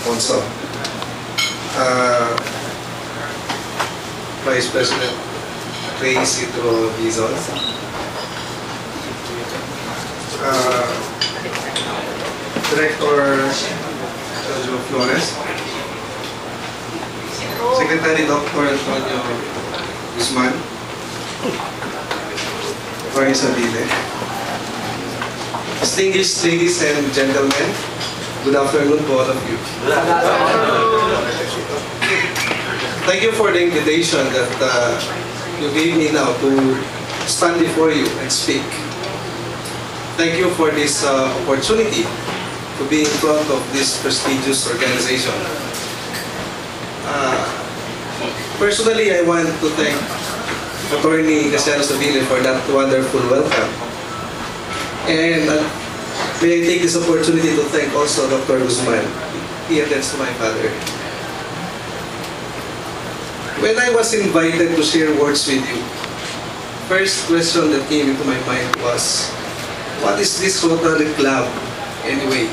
also. Vice President Tracy Trovizon, Director Jojo Flores, Secretary Dr. Antonio Guzman, Vice Adile, distinguished ladies and gentlemen, good afternoon to all of you. Thank you for the invitation that you gave me now to stand before you and speak. Thank you for this opportunity to be in front of this prestigious organization. Personally, I want to thank Attorney Casiano Sabile for that wonderful welcome. And may I take this opportunity to thank also Dr. Guzman. He attends to my father. When I was invited to share words with you, first question that came into my mind was, what is this Rotary Club anyway?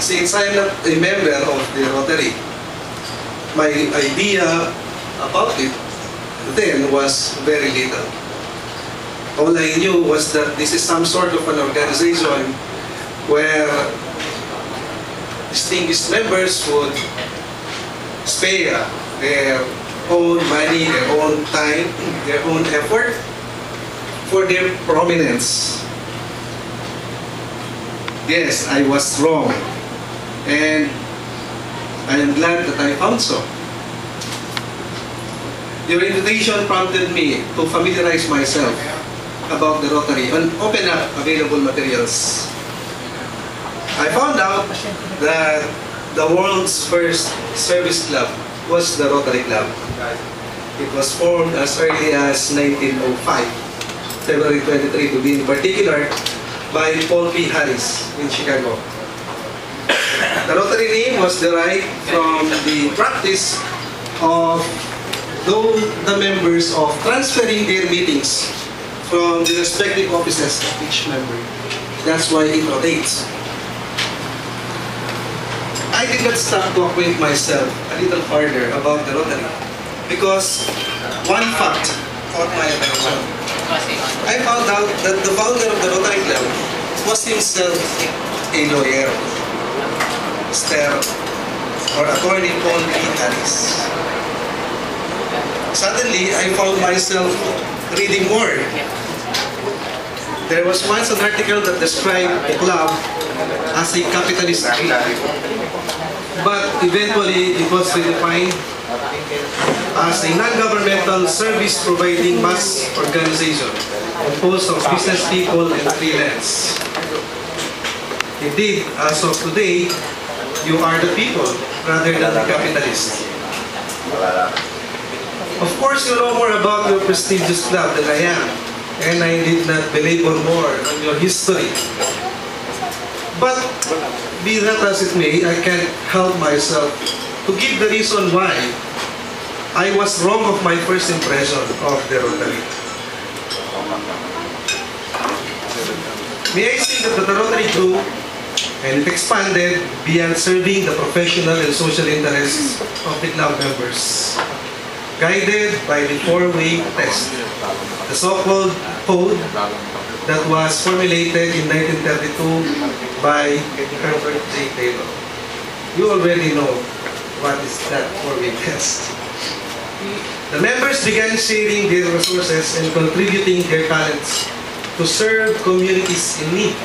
Since I'm not a member of the Rotary, my idea about it then was very little. All I knew was that this is some sort of an organization where distinguished members would spare their own money, their own time, their own effort for their prominence. Yes, I was wrong, and I am glad that I found so. Your invitation prompted me to familiarize myself about the Rotary and open up available materials. I found out that the world's first service club was the Rotary Club. It was formed as early as 1905, February 23 to be in particular, by Paul P. Harris in Chicago. The Rotary name was derived from the practice of the members of transferring their meetings from the respective offices of each member. That's why it rotates. I did not stop to acquaint myself a little further about the Rotary because one fact caught my attention. I found out that the founder of the Rotary Club was himself a lawyer, Mr. or Attorney Paul P. Harris. Suddenly, I found myself reading more. There was once an article that described the club as a capitalist group. But eventually, it was redefined as a non-governmental service-providing mass organization composed of business people and freelance. Indeed, as of today, you are the people rather than the capitalists. Of course, you know more about your prestigious club than I am, and I did not belabor more on your history. But, be that as it may, I can't help myself to give the reason why I was wrong of my first impression of the Rotary. May I say that the Rotary grew and it expanded beyond serving the professional and social interests of the club members, guided by the four-way test, the so-called code that was formulated in 1932 by Herbert J. Taylor. You already know what is that four-way test. The members began sharing their resources and contributing their talents to serve communities in need.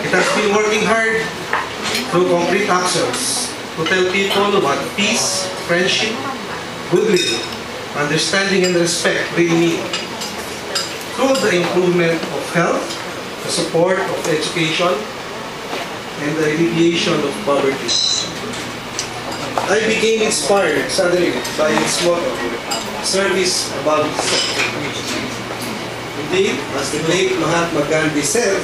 It has been working hard through concrete actions to tell people what peace, friendship, goodwill, understanding, and respect really mean. Through the improvement of health, the support of education, and the alleviation of poverty. I became inspired suddenly by its motto, service above self. Indeed, as the late Mahatma Gandhi said,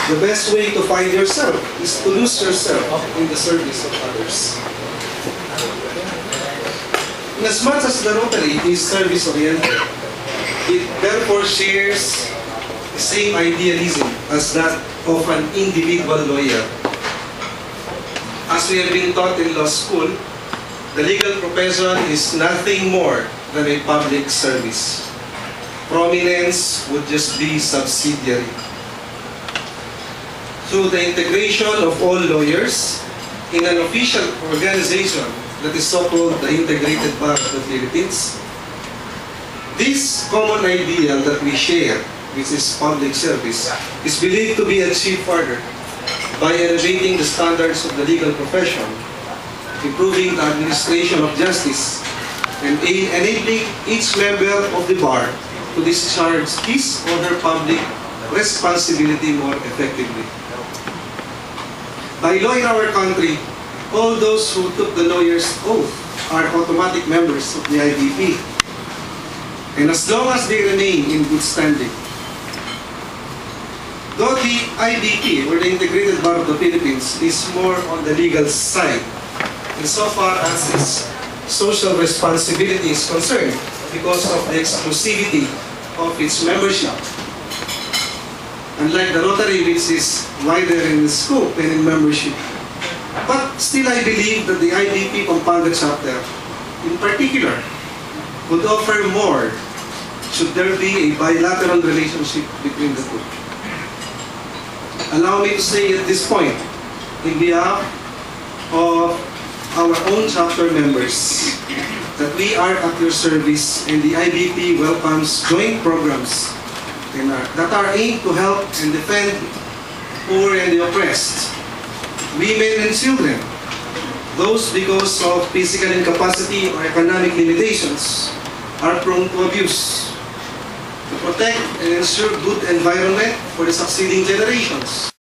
the best way to find yourself is to lose yourself in the service of others. Inasmuch as the Rotary is service-oriented, it therefore shares the same idealism as that of an individual lawyer. we have been taught in law school, the legal profession is nothing more than a public service. Prominence would just be subsidiary. Through the integration of all lawyers in an official organization that is so-called the Integrated Bar of the Philippines, this common ideal that we share, which is public service, is believed to be achieved further by elevating the standards of the legal profession, improving the administration of justice, and enabling each member of the bar to discharge his or her public responsibility more effectively. By law in our country, all those who took the lawyer's oath are automatic members of the IBP, and as long as they remain in good standing. Though the IBP, or the Integrated Bar of the Philippines, is more on the legal side, insofar as its social responsibility is concerned, because of the exclusivity of its membership. Unlike the Rotary, which is wider in scope and in membership. But still, I believe that the IBP Pampanga chapter, in particular, would offer more should there be a bilateral relationship between the two. Allow me to say at this point, in behalf of our own chapter members, that we are at your service, and the IBP welcomes joint programs that are aimed to help and defend poor and the oppressed, women and children, those because of physical incapacity or economic limitations are prone to abuse, to protect and ensure good environment for the succeeding generations.